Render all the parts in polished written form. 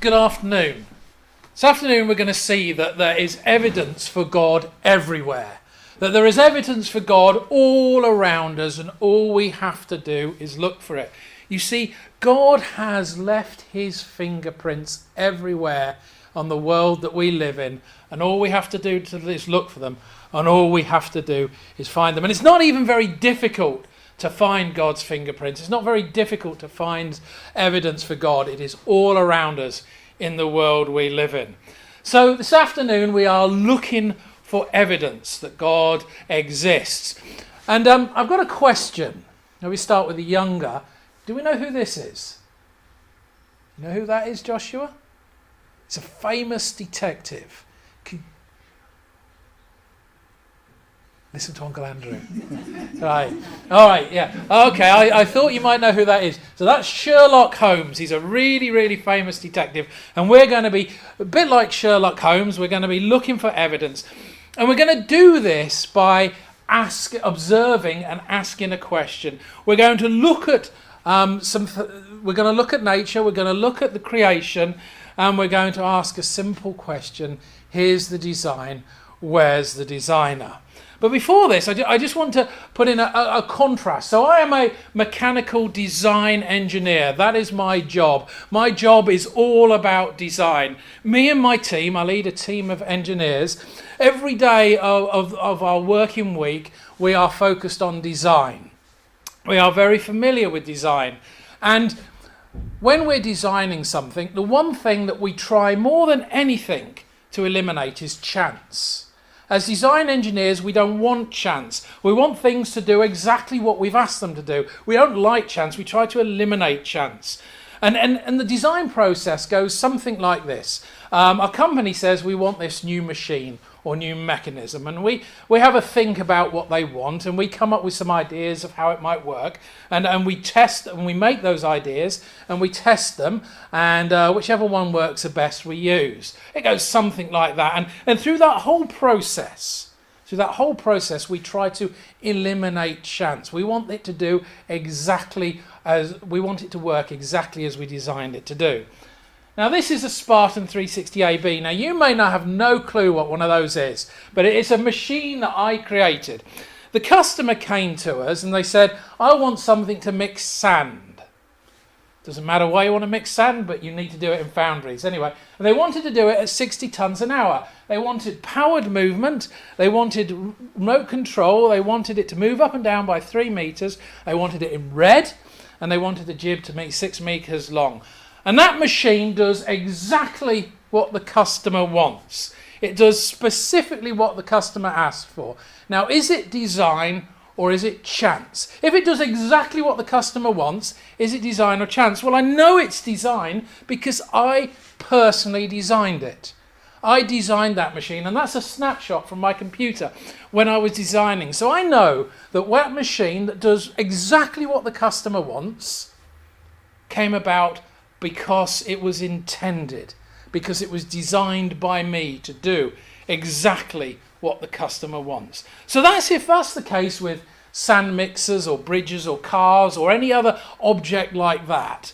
Good afternoon. This afternoon we're going to see that there is evidence for God everywhere. That there is evidence for God all around us, and all we have to do is look for it. You see, God has left his fingerprints everywhere on the world that we live in, and all we have to do is look for them, and all we have to do is find them. And it's not even very difficult to find God's fingerprints. It's not very difficult to find evidence for God. It is all around us in the world we live in. So this afternoon we are looking for evidence that God exists. And I've got a question. Now we start with the younger. Do we know who this is? You know who that is, Joshua? It's a famous detective. Listen to Uncle Andrew. Right. All right, yeah. Okay, I thought you might know who that is. So that's Sherlock Holmes. He's a really, really famous detective. And we're going to be, a bit like Sherlock Holmes, we're going to be looking for evidence. And we're going to do this by observing and asking a question. We're going to look at we're going to look at nature, we're going to look at the creation, and we're going to ask a simple question. Here's the design. Where's the designer? But before this, I just want to put in a contrast. So I am a mechanical design engineer. That is my job. My job is all about design. Me and my team, I lead a team of engineers. Every day of our working week, we are focused on design. We are very familiar with design. And when we're designing something, the one thing that we try more than anything to eliminate is chance. As design engineers, we don't want chance. We want things to do exactly what we've asked them to do. We don't like chance. We try to eliminate chance. And the design process goes something like this. Our company says we want this new machine or new mechanism, and we have a think about what they want, and we come up with some ideas of how it might work, and we test and we make those ideas and we test them, and whichever one works the best we use. It goes something like that, and through that whole process we try to eliminate chance. We want it to do exactly as we want it to work exactly as we designed it to do. Now this is a Spartan 360AB. Now you may not have no clue what one of those is, but it's a machine that I created. The customer came to us and they said, I want something to mix sand. Doesn't matter why you want to mix sand, but you need to do it in foundries. Anyway, and they wanted to do it at 60 tons an hour. They wanted powered movement, they wanted remote control, they wanted it to move up and down by 3 meters, they wanted it in red, and they wanted the jib to be 6 meters long. And that machine does exactly what the customer wants. It does specifically what the customer asked for. Now, is it design or is it chance? If it does exactly what the customer wants, is it design or chance? Well, I know it's design because I personally designed it. I designed that machine, and that's a snapshot from my computer when I was designing. So I know that that machine that does exactly what the customer wants came about because it was intended, because it was designed by me to do exactly what the customer wants. So if that's the case with sand mixers or bridges or cars or any other object like that,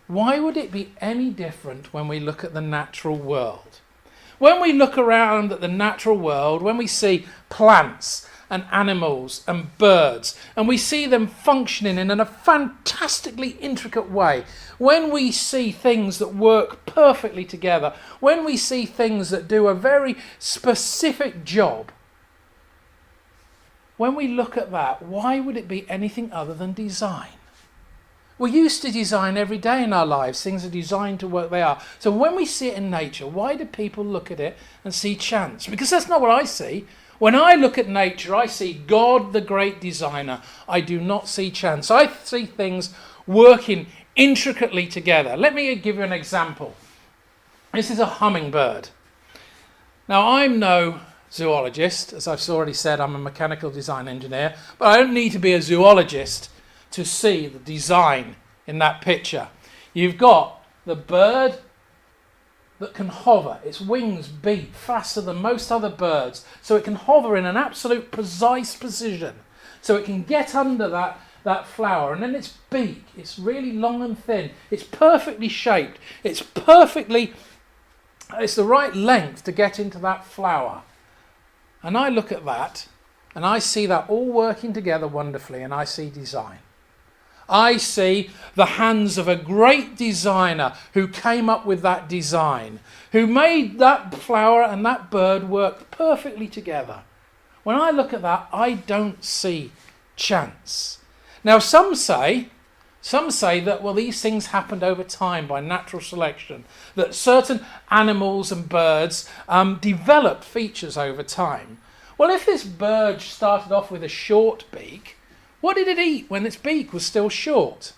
why would it be any different when we look at the natural world? When we look around at the natural world, when we see plants and animals and birds, and we see them functioning in a fantastically intricate way, when we see things that work perfectly together, when we see things that do a very specific job, when we look at that, why would it be anything other than design? We're used to design every day in our lives. Things are designed to work they are. So when we see it in nature, why do people look at it and see chance? Because that's not what I see. When I look at nature, I see God, the great designer. I do not see chance. I see things working intricately together. Let me give you an example. This is a hummingbird. Now, I'm no zoologist. As I've already said, I'm a mechanical design engineer, but I don't need to be a zoologist to see the design in that picture. You've got the bird that can hover. Its wings beat faster than most other birds, so it can hover in an absolute precise precision. So it can get under that that flower, and then its beak, it's really long and thin, it's perfectly shaped, it's the right length to get into that flower. And I look at that, and I see that all working together wonderfully, and I see design. I see the hands of a great designer who came up with that design, who made that flower and that bird work perfectly together. When I look at that, I don't see chance. Now, some say that, well, these things happened over time by natural selection, that certain animals and birds developed features over time. Well, if this bird started off with a short beak, what did it eat when its beak was still short?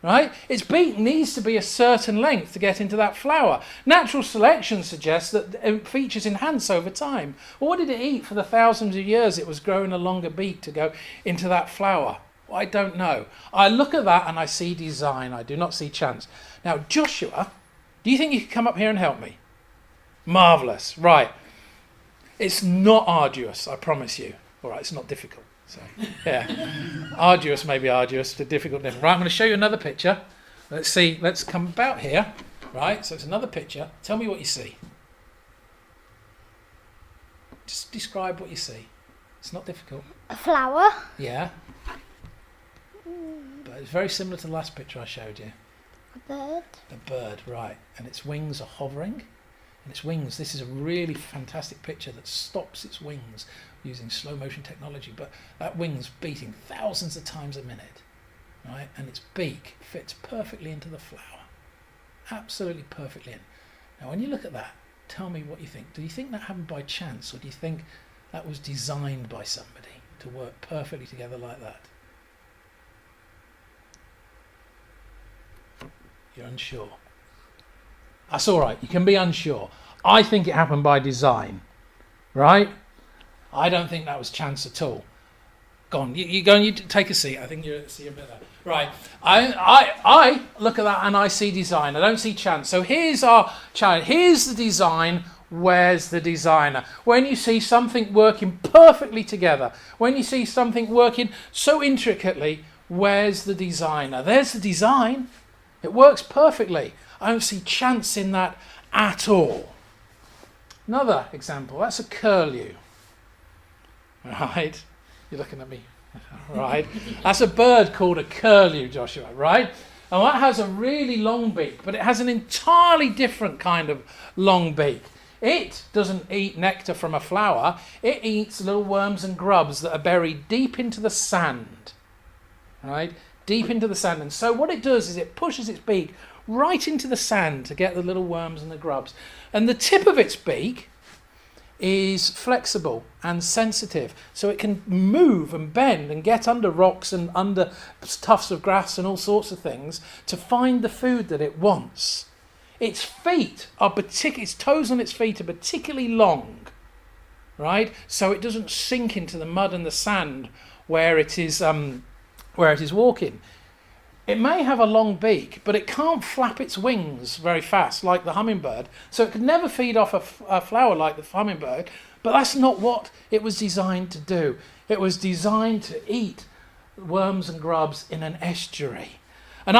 Right? Its beak needs to be a certain length to get into that flower. Natural selection suggests that features enhance over time. Well, what did it eat for the thousands of years it was growing a longer beak to go into that flower? Well, I don't know. I look at that and I see design. I do not see chance. Now, Joshua, do you think you could come up here and help me? Marvellous. Right. It's not arduous, I promise you. All right, it's not difficult. So, yeah, arduous may be arduous, but difficult different. Right, I'm going to show you another picture. Let's see, let's come about here. Right, so it's another picture. Tell me what you see. Just describe what you see. It's not difficult. A flower. Yeah. But it's very similar to the last picture I showed you. A bird. A bird, right. And its wings are hovering. And its wings, this is a really fantastic picture that stops its wings using slow motion technology, but that wing's beating thousands of times a minute, right? And its beak fits perfectly into the flower, absolutely perfectly in. Now, when you look at that, tell me what you think. Do you think that happened by chance, or do you think that was designed by somebody to work perfectly together like that? You're unsure. That's all right. You can be unsure. I think it happened by design, right? I don't think that was chance at all. Go on. You go and you take a seat. I think you're a bit there. Right. I look at that and I see design. I don't see chance. So here's our challenge. Here's the design. Where's the designer? When you see something working perfectly together, when you see something working so intricately, where's the designer? There's the design. It works perfectly. I don't see chance in that at all. Another example, that's a curlew. Right? You're looking at me. Right? That's a bird called a curlew, Joshua, right? And that has a really long beak, but it has an entirely different kind of long beak. It doesn't eat nectar from a flower. It eats little worms and grubs that are buried deep into the sand. Right? Deep into the sand. And so what it does is it pushes its beak right into the sand to get the little worms and the grubs. And the tip of its beak is flexible and sensitive, so it can move and bend and get under rocks and under tufts of grass and all sorts of things to find the food that it wants. Its feet are its toes on its feet are particularly long, right? So it doesn't sink into the mud and the sand where it is walking. It may have a long beak, but it can't flap its wings very fast like the hummingbird, so it could never feed off a flower like the hummingbird, but that's not what it was designed to do. It was designed to eat worms and grubs in an estuary. And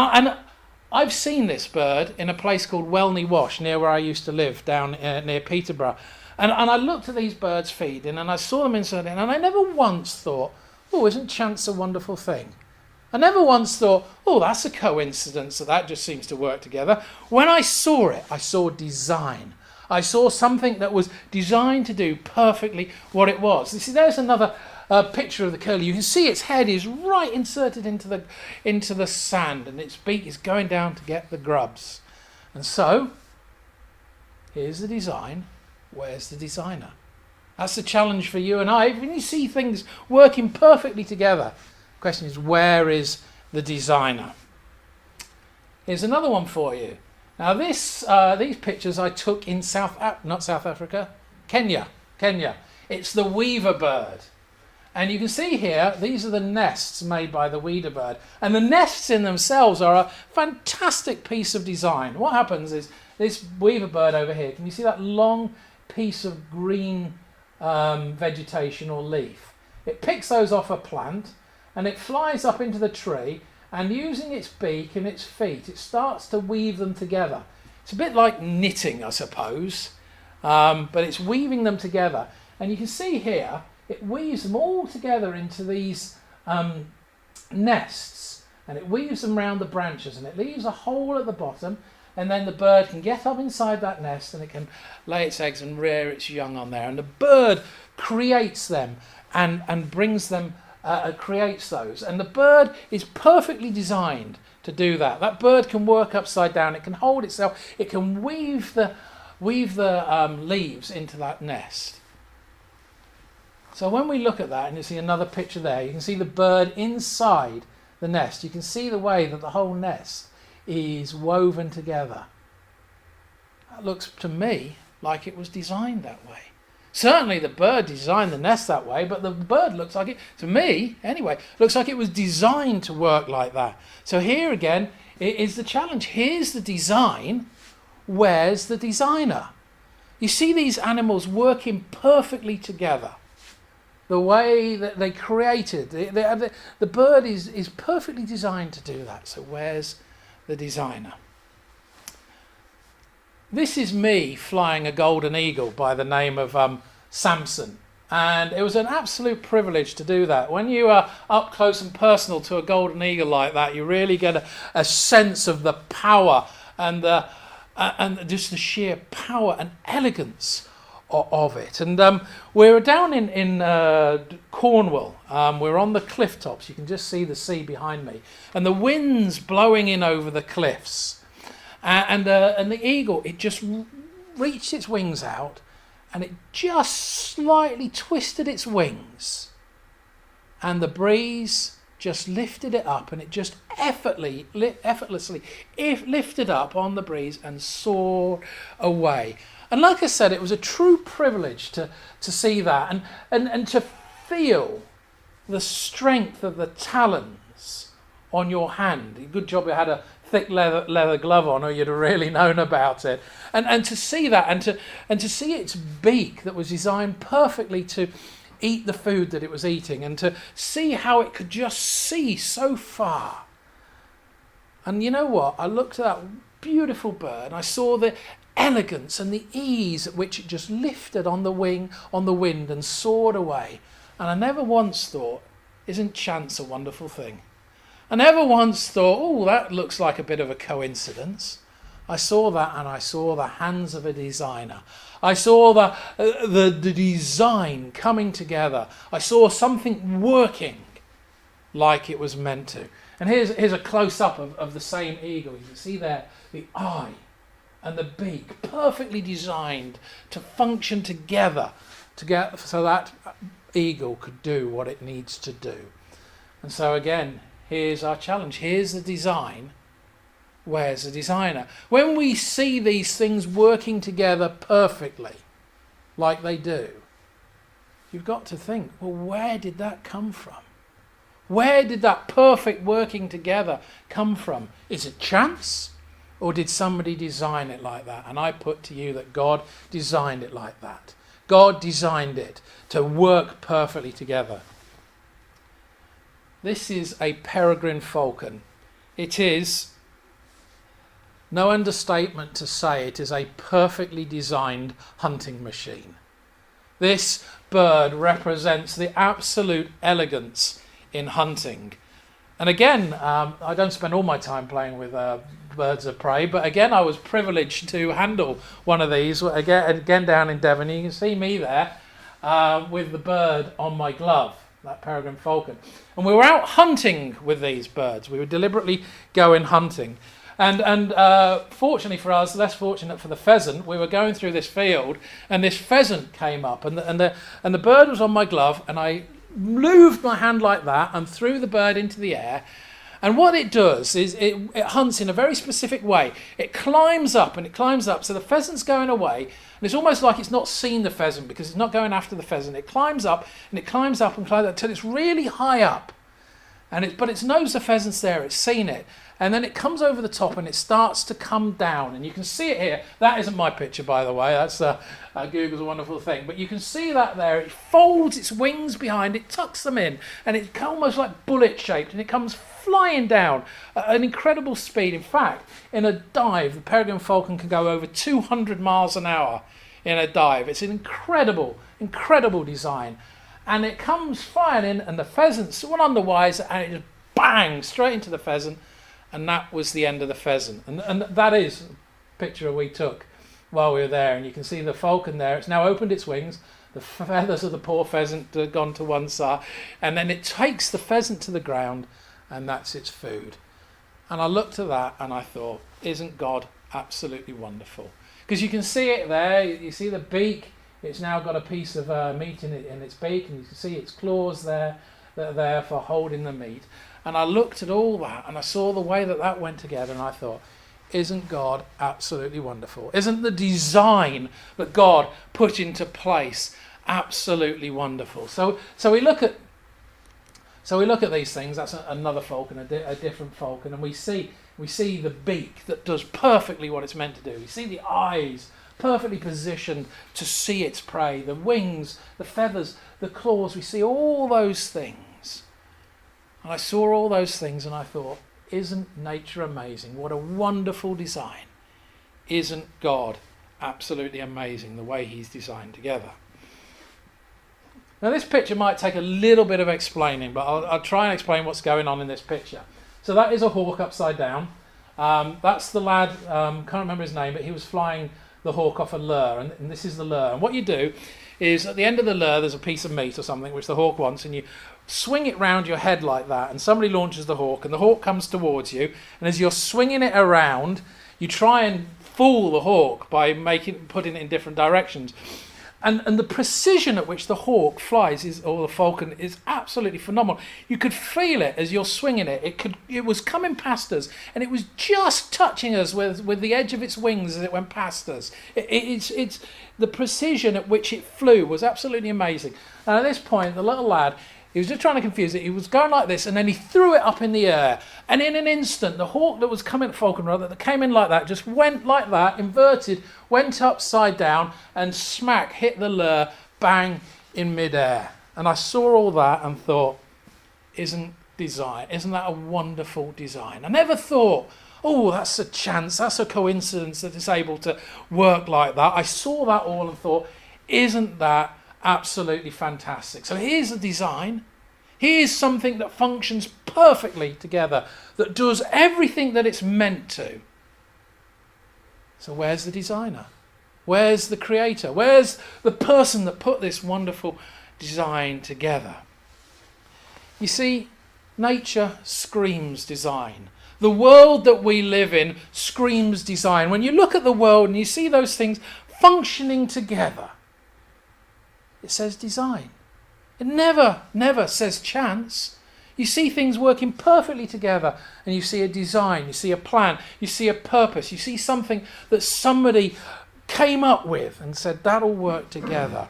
I've seen this bird in a place called Welney Wash, near where I used to live, down near Peterborough. And I looked at these birds feeding, and I saw them inside, and I never once thought, oh, isn't chance a wonderful thing? I never once thought, oh, that's a coincidence, that just seems to work together. When I saw it, I saw design. I saw something that was designed to do perfectly what it was. You see, there's another picture of the curlew. You can see its head is right inserted into the sand, and its beak is going down to get the grubs. And so, here's the design. Where's the designer? That's the challenge for you and I. When you see things working perfectly together, the question is, where is the designer? Here's another one for you. Now these pictures I took in Kenya. It's the weaver bird. And you can see here, these are the nests made by the weaver bird. And the nests in themselves are a fantastic piece of design. What happens is, this weaver bird over here, can you see that long piece of green vegetation or leaf? It picks those off a plant, and it flies up into the tree, and using its beak and its feet, it starts to weave them together. It's a bit like knitting, I suppose, but it's weaving them together. And you can see here, it weaves them all together into these nests, and it weaves them round the branches, and it leaves a hole at the bottom, and then the bird can get up inside that nest, and it can lay its eggs and rear its young on there. And the bird creates them and brings them, creates those. And the bird is perfectly designed to do that. That bird can work upside down, it can hold itself, it can weave the leaves into that nest. So when we look at that, and you see another picture there, you can see the bird inside the nest. You can see the way that the whole nest is woven together. That looks to me like it was designed that way. Certainly the bird designed the nest that way, but the bird looks like it, to me anyway, looks like it was designed to work like that. So here again is the challenge. Here's the design. Where's the designer? You see these animals working perfectly together. The way that they created, the bird is perfectly designed to do that. So where's the designer? This is me flying a golden eagle by the name of Samson, and it was an absolute privilege to do that. When you are up close and personal to a golden eagle like that, you really get a sense of the power and just the sheer power and elegance of it. And we're down in Cornwall. We're on the cliff tops. You can just see the sea behind me, and the wind's blowing in over the cliffs. And the eagle, it just reached its wings out, and it just slightly twisted its wings, and the breeze just lifted it up, and it just effortlessly lifted up on the breeze and soared away. And like I said, it was a true privilege to see that and to feel the strength of the talons on your hand. Good job you had a thick leather glove on, or you'd have really known about it. And to see that, and to see its beak that was designed perfectly to eat the food that it was eating, and to see how it could just see so far. And you know what? I looked at that beautiful bird, and I saw the elegance and the ease at which it just lifted on the wind and soared away. And I never once thought, isn't chance a wonderful thing? I never once thought, oh, that looks like a bit of a coincidence. I saw that, and I saw the hands of a designer. I saw the design coming together. I saw something working like it was meant to. And here's a close-up of the same eagle. You can see there the eye and the beak perfectly designed to function together so that eagle could do what it needs to do. And so again, here's our challenge. Here's the design. Where's the designer? When we see these things working together perfectly, like they do, you've got to think, well, where did that come from? Where did that perfect working together come from? Is it chance? Or did somebody design it like that? And I put to you that God designed it like that. God designed it to work perfectly together. This is a peregrine falcon. It is no understatement to say it is a perfectly designed hunting machine. This bird represents the absolute elegance in hunting. And again, I don't spend all my time playing with birds of prey, but again, I was privileged to handle one of these, again down in Devon. You can see me there with the bird on my glove, that peregrine falcon. And we were out hunting with these birds. We were deliberately going hunting. And fortunately for us, less fortunate for the pheasant, we were going through this field, and this pheasant came up, and the bird was on my glove, and I moved my hand like that and threw the bird into the air. And what it does is it hunts in a very specific way. It climbs up and it climbs up, so the pheasant's going away, and it's almost like it's not seen the pheasant because it's not going after the pheasant. It climbs up and it climbs up and climbs up until it's really high up. But it knows the pheasant's there, it's seen it. and then it comes over the top and it starts to come down, and you can see it here. That isn't my picture, by the way. That's Google's a wonderful thing. But you can see that there. It folds its wings behind, it tucks them in, and it's almost like bullet shaped, and it comes flying down at an incredible speed. In fact, in a dive, the peregrine falcon can go over 200 miles an hour in a dive. It's an incredible, incredible design. And it comes flying in, and the pheasant's one on the wise, and it just bang straight into the pheasant, and that was the end of the pheasant. And that is a picture we took while we were there, and you can see the falcon there. It's now opened its wings. The feathers of the poor pheasant have gone to one side, and then it takes the pheasant to the ground, and that's its food. And I looked at that and I thought, isn't God absolutely wonderful? Because you can see it there. You see the beak. It's now got a piece of meat in its beak, and you can see its claws there that are there for holding the meat. And I looked at all that, and I saw the way that went together, and I thought, isn't God absolutely wonderful? Isn't the design that God put into place absolutely wonderful? So we look at these things. That's another falcon, a different falcon, and we see the beak that does perfectly what it's meant to do. We see the eyes perfectly positioned to see its prey, the wings, the feathers, the claws. We see all those things. And I saw all those things and I thought, isn't nature amazing? What a wonderful design. Isn't God absolutely amazing the way he's designed together? Now this picture might take a little bit of explaining, but I'll try and explain what's going on in this picture. So that is a hawk upside down. That's the lad, can't remember his name, but he was flying the hawk off a lure, and this is the lure. And what you do is at the end of the lure there's a piece of meat or something which the hawk wants, and you swing it round your head like that, and somebody launches the hawk, and the hawk comes towards you, and as you're swinging it around you try and fool the hawk by putting it in different directions. And the precision at which the hawk flies or the falcon is absolutely phenomenal. You could feel it as you're swinging it. It was coming past us, and it was just touching us with the edge of its wings as it went past us. It's the precision at which it flew was absolutely amazing. And at this point, the little lad, he was just trying to confuse it. He was going like this, and then he threw it up in the air. And in an instant, the hawk that was coming at falcon, rather, that came in like that, just went like that, inverted, went upside down, and smack, hit the lure, bang, in midair. And I saw all that and thought, isn't that a wonderful design? I never thought, oh, that's a chance, that's a coincidence that it's able to work like that. I saw that all and thought, isn't that absolutely fantastic? So here's the design. Here's something that functions perfectly together, that does everything that it's meant to. So where's the designer? Where's the creator? Where's the person that put this wonderful design together? You see, nature screams design. The world that we live in screams design. When you look at the world and you see those things functioning together, it says design. It never says chance. You see things working perfectly together, and you see a design, you see a plan, you see a purpose, you see something that somebody came up with and said that'll work together.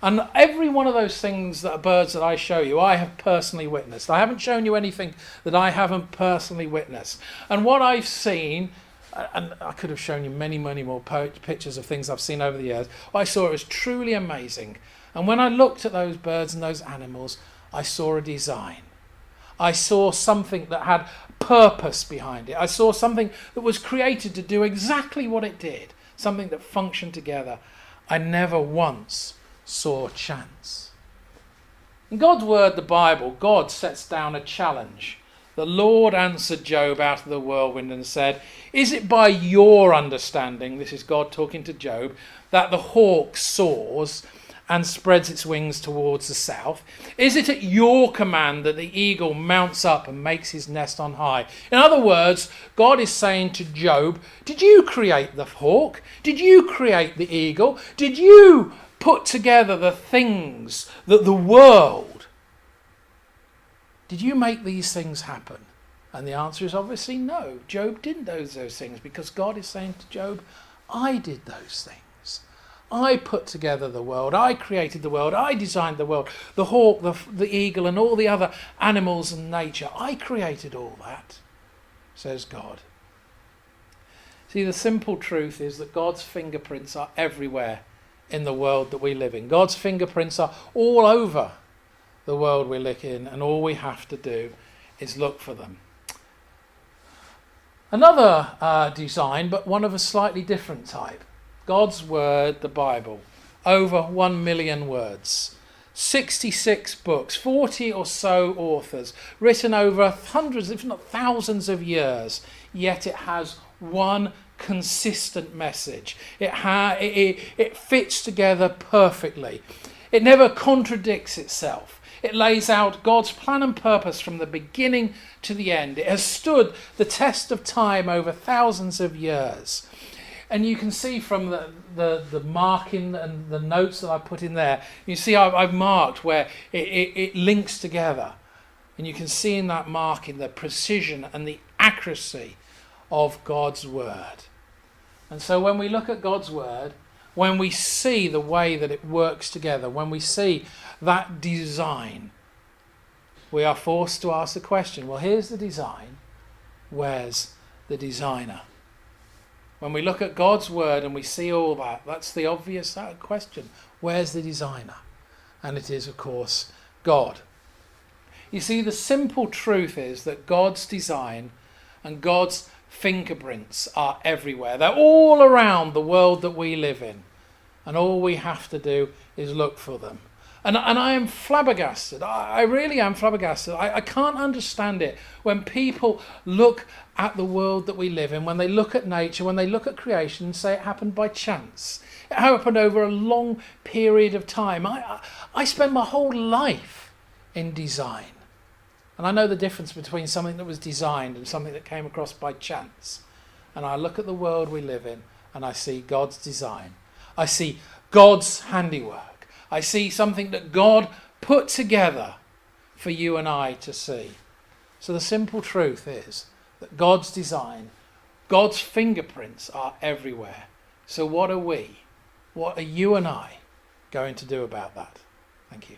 And every one of those things that are birds that I show you, I have personally witnessed. I haven't shown you anything that I haven't personally witnessed. And what I've seen, and I could have shown you many, many more pictures of things I've seen over the years, I saw it was truly amazing. And when I looked at those birds and those animals, I saw a design. I saw something that had purpose behind it. I saw something that was created to do exactly what it did, something that functioned together. I never once saw chance. In God's word, the Bible, God sets down a challenge. The Lord answered Job out of the whirlwind and said, "Is it by your understanding," this is God talking to Job, "that the hawk soars and spreads its wings towards the south? Is it at your command that the eagle mounts up and makes his nest on high?" In other words, God is saying to Job, did you create the hawk? Did you create the eagle? Did you put together the things, that the world? Did you make these things happen? And the answer is obviously no. Job didn't do those things, because God is saying to Job, I did those things. I put together the world. I created the world. I designed the world. The hawk, the eagle, and all the other animals and nature. I created all that. says God. See, the simple truth is that God's fingerprints are everywhere in the world that we live in. God's fingerprints are all over the world we live in, and all we have to do is look for them. Another design, but one of a slightly different type. God's Word, the Bible. Over 1 million words. 66 books, 40 or so authors, written over hundreds, if not thousands of years, yet it has one consistent message. It fits together perfectly. It never contradicts itself. It lays out God's plan and purpose from the beginning to the end. It has stood the test of time over thousands of years. And you can see from the marking and the notes that I put in there, you see I've marked where it links together. And you can see in that marking the precision and the accuracy of God's Word. And so when we look at God's Word, when we see the way that it works together, when we see that design, we are forced to ask the question, well, here's the design, where's the designer? When we look at God's Word and we see all that, that's the obvious question. Where's the designer? And it is, of course, God. You see, the simple truth is that God's design and God's fingerprints are everywhere. They're all around the world that we live in. And all we have to do is look for them. And I am flabbergasted. I really am flabbergasted. I can't understand it when people look at the world that we live in, when they look at nature, when they look at creation and say it happened by chance. It happened over a long period of time. I spend my whole life in design. And I know the difference between something that was designed and something that came across by chance. And I look at the world we live in and I see God's design. I see God's handiwork. I see something that God put together for you and I to see. So the simple truth is that God's design, God's fingerprints are everywhere. So what are you and I going to do about that? Thank you.